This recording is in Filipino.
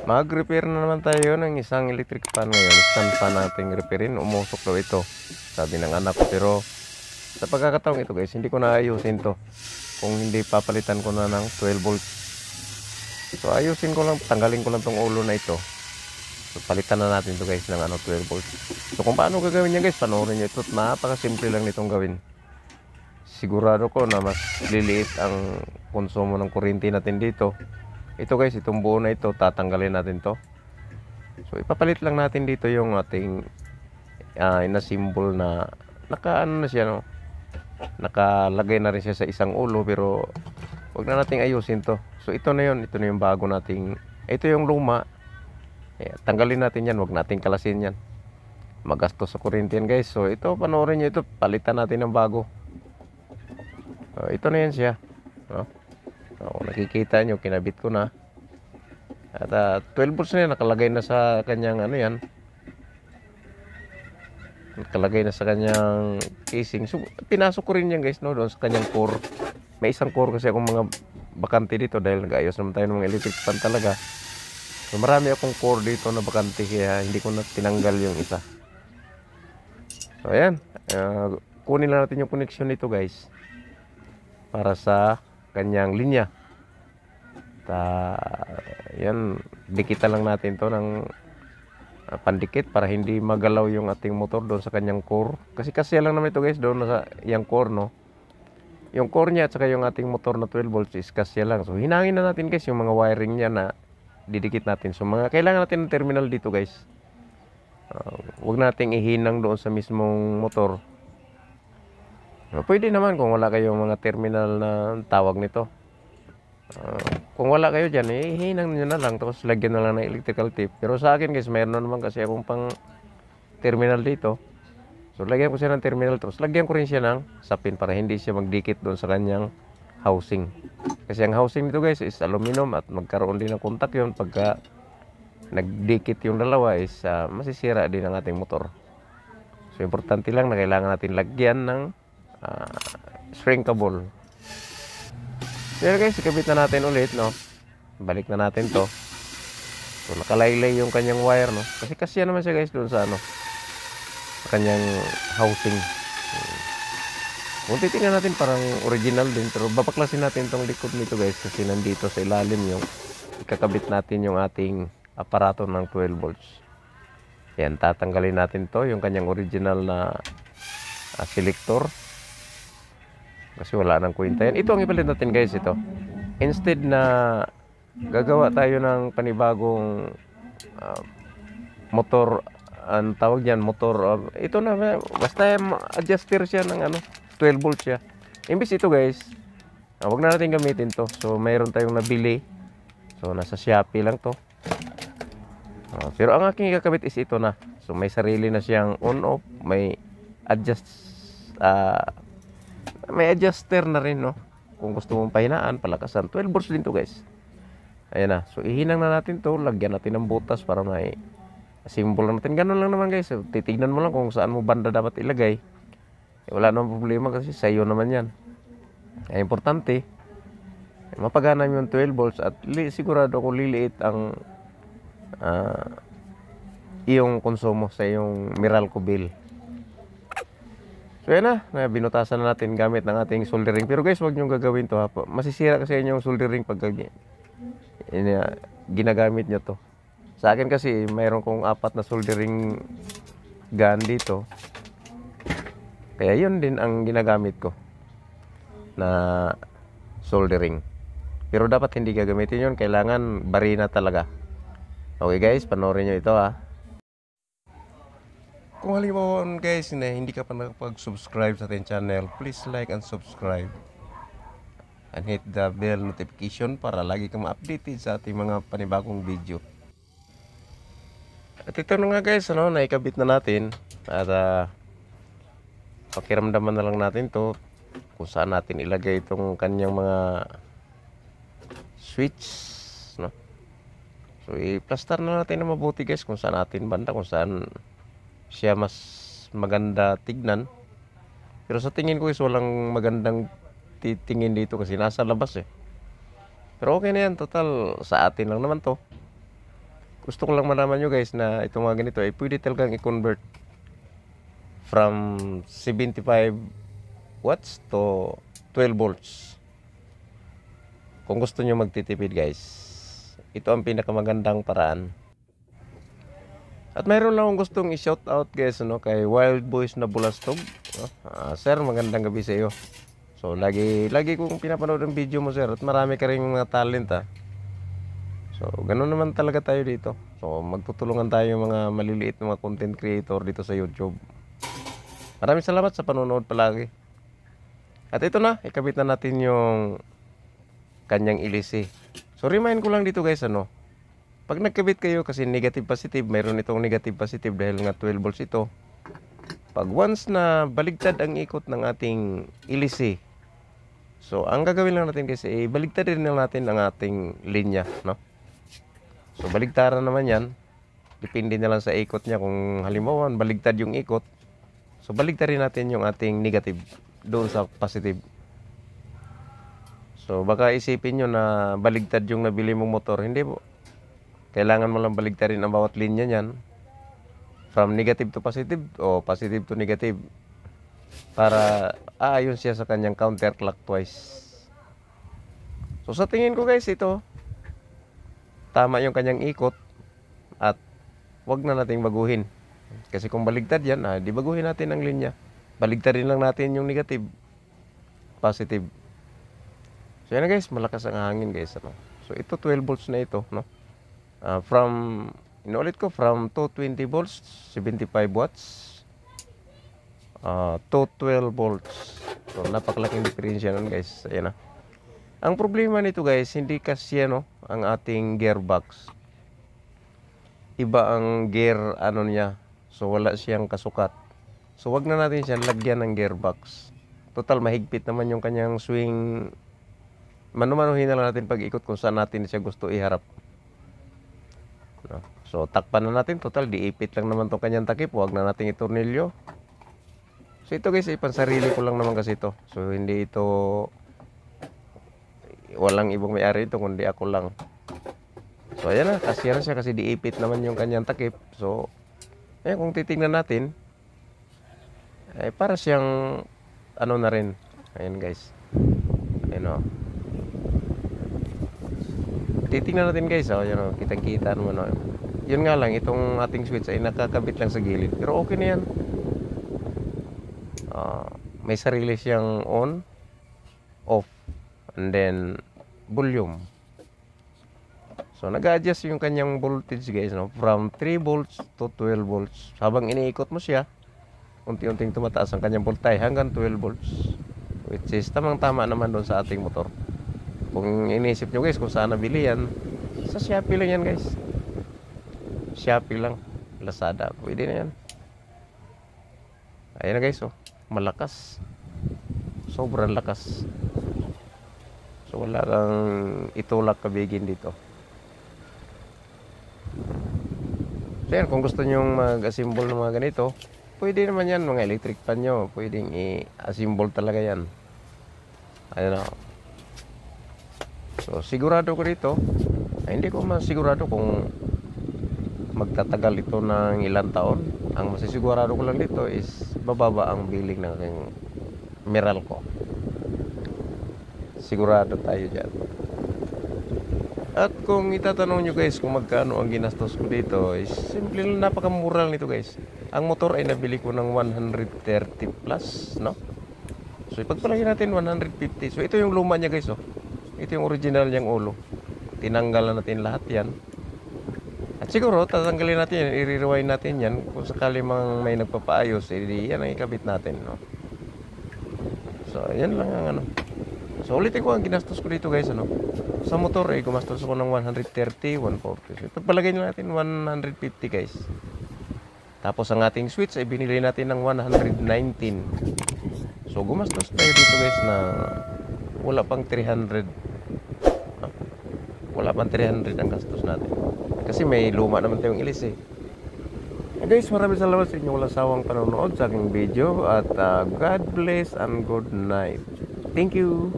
Mag-repair na naman tayo ng isang electric fan ngayon. Stand fan nating repairin. Umusok daw ito, sabi ng anak ko. Pero sa pagkakataong ito guys, hindi ko na ayusin to kung hindi papalitan ko na ng 12 volts. So ayusin ko lang, tanggalin ko lang tong ulo na ito. So palitan na natin to guys ng 12 volts. So kung paano gagawin niya guys, panoorin niyo ito. Napakasimple lang nitong gawin. Sigurado ko na mas liliit ang konsumo ng kuryente natin dito. Ito guys, itong buo na ito, tatanggalin natin to. So ipapalit lang natin dito yung ating ina-symbol na naka-ano na siya, no? Nakalagay na rin siya sa isang ulo, pero wag na nating ayusin to. So ito na yung bago nating, ito yung luma. Tanggalin natin yan, wag nating kalasin yan. Magastos sa kuryente yan guys. So ito, panoorin nyo ito, palitan natin ng bago. Ito na yan siya, no? Nakikita nyo, kinabit ko na. At 12 volts na yan, nakalagay na sa kanyang yan. Nakalagay na sa kanyang casing. So pinasok ko rin yan guys, no, doon sa kanyang core. May isang core kasi akong mga bakante dito dahil nag-ayos naman tayo ng mga electric fan talaga. So marami akong core dito na bakante, kaya hindi ko na tinanggal yung isa. So ayan, kunin lang natin yung connection nito guys para sa kanyang linya. Yan, dikitan lang natin to ng pandikit para hindi magalaw yung ating motor doon sa kanyang core. Kasi lang naman ito guys, doon sa yung core, no. Yung core niya at saka yung ating motor na 12 volts is kasya lang. So hinangin na natin guys yung mga wiring niya na didikit natin. So kailangan natin ng terminal dito guys. Huwag nating ihinang doon sa mismong motor. Pwede naman kung wala kayong mga terminal na tawag nito. Kung wala kayo dyan, hinang nyo na lang, tapos lagyan na lang ng electrical tape. Pero sa akin guys, mayroon na naman kasi akong pang terminal dito. So lagyan ko siya ng terminal, tapos lagyan ko rin siya ng sapin para hindi siya magdikit doon sa kanyang housing. Kasi ang housing nito guys is aluminum at magkaroon din ng contact yun. Pagka nagdikit yung dalawa is masisira din ang ating motor. So importante lang na kailangan natin lagyan ng shrinkable. Pero guys, ikabit na natin ulit, no. Balik na natin to. So nakalaylay yung kanyang wire, no. Kasi naman siya guys doon sa sa kanyang housing. Kung titingnan natin parang original din, pero babaklasin natin tong likod nito guys kasi nandito sa ilalim yung ikakabit natin yung ating aparato ng 12 volts. Yan, tatanggalin natin to, yung kanyang original na selector. Kasi wala nang kwenta yan. Ito ang ipalit natin guys, ito. Instead na gagawa tayo ng panibagong motor, ang tawag yan, motor, ito na, basta adjuster siya ng 12 volts siya. Imbis ito guys, wag na natin gamitin to. So mayroon tayong nabili. So nasa Shopee lang to. Pero ang aking ikakabit is ito na. So may sarili na siyang on-off, may may adjuster na rin, no. Kung gusto mong pahinaan, palakasan, 12 volts din to guys. Ayan na. So ihinang na natin to, lagyan natin ng butas para may symbol natin. Ganun lang naman guys. So, titignan mo lang kung saan mo banda dapat ilagay. Wala namang problema kasi sa iyo naman yan. Ay importante, mapagana yung 12 volts at sigurado ko liliit ang iyong konsumo sa iyong Meralco bill. So yan na, binutasan na natin gamit ng ating soldering. Pero guys, huwag nyo gagawin to ha. Masisira kasi yung soldering pag ginagamit nyo to. Sa akin kasi, mayroon kong 4 na soldering gun dito. Kaya yun din ang ginagamit ko na soldering. Pero dapat hindi gagamitin yun. Kailangan barina talaga. Okay guys, panoorin nyo ito ha. Kung halimbawa guys na hindi ka pa nakapag-subscribe sa ating channel, please like and subscribe. And hit the bell notification para lagi kang ma-updated sa ating mga panibagong video. At ito na nga guys, naikabit na natin. At pakiramdaman na lang natin to kung saan natin ilagay itong kanyang mga switch, no? So i-plaster na natin na mabuti guys kung saan natin banda, kung saan siya mas maganda tignan. Pero sa tingin ko is walang magandang titingin dito kasi nasa labas eh. Pero okay na yan, total sa atin lang naman to. gusto ko lang malaman nyo guys na itong mga ganito ay pwede talagang i-convert from 75 watts to 12 volts. Kung gusto nyo magtitipid guys, ito ang pinakamagandang paraan. At mayroon lang akong gustong i-shout out guys, no, kay Wild Boys na Bulastog. Sir, magandang gabi sa iyo. So lagi kong pinapanood ang video mo sir, at marami ka rin mga talent So ganoon naman talaga tayo dito. So magtutulungan tayo mga maliliit na mga content creator dito sa YouTube. Maraming salamat sa panonood palagi. At ito na, ikabit na natin yung kanyang ilisi. So remind ko lang dito guys, pag nagkabit kayo kasi negative positive, mayroon itong negative positive dahil nga 12 volts ito. Pag once na baligtad ang ikot ng ating ilisi, so ang gagawin lang natin kasi baligtad rin lang natin ang ating linya, no? So baligtaran naman yan, depende na lang sa ikot niya. Kung halimbawa baligtad yung ikot, so baligtad rin natin yung ating negative doon sa positive. So baka isipin nyo na baligtad yung nabili mong motor. Hindi po. Kailangan mo lang baligtarin ang bawat linya niyan from negative to positive o positive to negative para aayon siya sa kanyang counterclockwise. So sa tingin ko guys, ito tama yung kanyang ikot at wag na nating baguhin. Kasi kung baligtad yan, di baguhin natin ang linya. Baligtarin lang natin yung negative, positive. So yan guys, malakas ang hangin guys. So ito 12 volts na ito, no? Inulit ko, from 220 volts, 75 watts, to 12 volts. So napakalaking diferensya nun guys. Ayan na. Ang problema nito guys, hindi kasi ang ating gearbox. Iba ang gear niya. So wala siyang kasukat. So wag na natin siya lagyan ng gearbox. Total mahigpit naman yung kanyang swing. Mano-manuhin na lang natin pag-ikot kung saan natin siya gusto iharap. No? So takpan na natin. Total diipit lang naman tong kanyang takip. Wag na natin itornilyo. So ito guys, ipansarili ko lang naman kasi ito. So hindi ito, walang ibang may-ari ito kundi ako lang. So ayan na, kasya na siya kasi diipit naman yung kanyang takip. So ayan, kung titingnan natin, ay para siyang na rin. Ayan guys. Ayan titingnan natin guys, yun kitang-kita naman. Yun nga lang, itong ating switch ay nakakabit lang sa gilid. Pero okay na yan. May sarili siyang on, off, and then volume. So nag-adjust yung kanyang voltage guys, from 3 volts to 12 volts. Habang iniikot mo siya, unti-unting tumataas ang kanyang voltage hanggang 12 volts. Which is tamang-tama naman doon sa ating motor. Kung iniisip nyo guys kung saan nabili yan, sa Shopee lang yan guys. Shopee lang, Lazada, pwede na yan. Ayan na guys, malakas. Sobrang lakas. So wala kang itulak kabigin dito. So yan, kung gusto nyo mag-assemble ng mga ganito, pwede naman yan, mga electric fan nyo, pwedeng i-assemble talaga yan. Ayan na. So sigurado ko dito, hindi ko masigurado kung magtatagal ito ng ilang taon. Ang masisigurado ko lang dito is bababa ang billing ng aking Meralco. Sigurado tayo dyan. At kung itatanong nyo guys kung magkano ang ginastos ko dito, is simple lang, napakamura lang nito guys. Ang motor ay nabili ko ng 130 plus, no? So ipagpalagay natin 150. So ito yung luma niya guys, Ito yung original niyang ulo. Tinanggal na natin lahat yan. At siguro tatanggalin natin yan, i-rewind natin yan. Kung sakali mang may nagpapaayos, yan ang ikabit natin, no? So yan lang ang So ulitin ko ang ginastos ko dito guys, Sa motor gumastos ako ng 130, 140. So pagpalagay natin 150 guys. Tapos ang ating switch ay binili natin ng 119. So gumastos tayo dito guys na wala pang 300. Wala pang 300 ang gastos natin. Kasi may luma naman tayong ilis guys, maraming salamat sa inyong walang sawang panonood sa aking video. At God bless and good night. Thank you.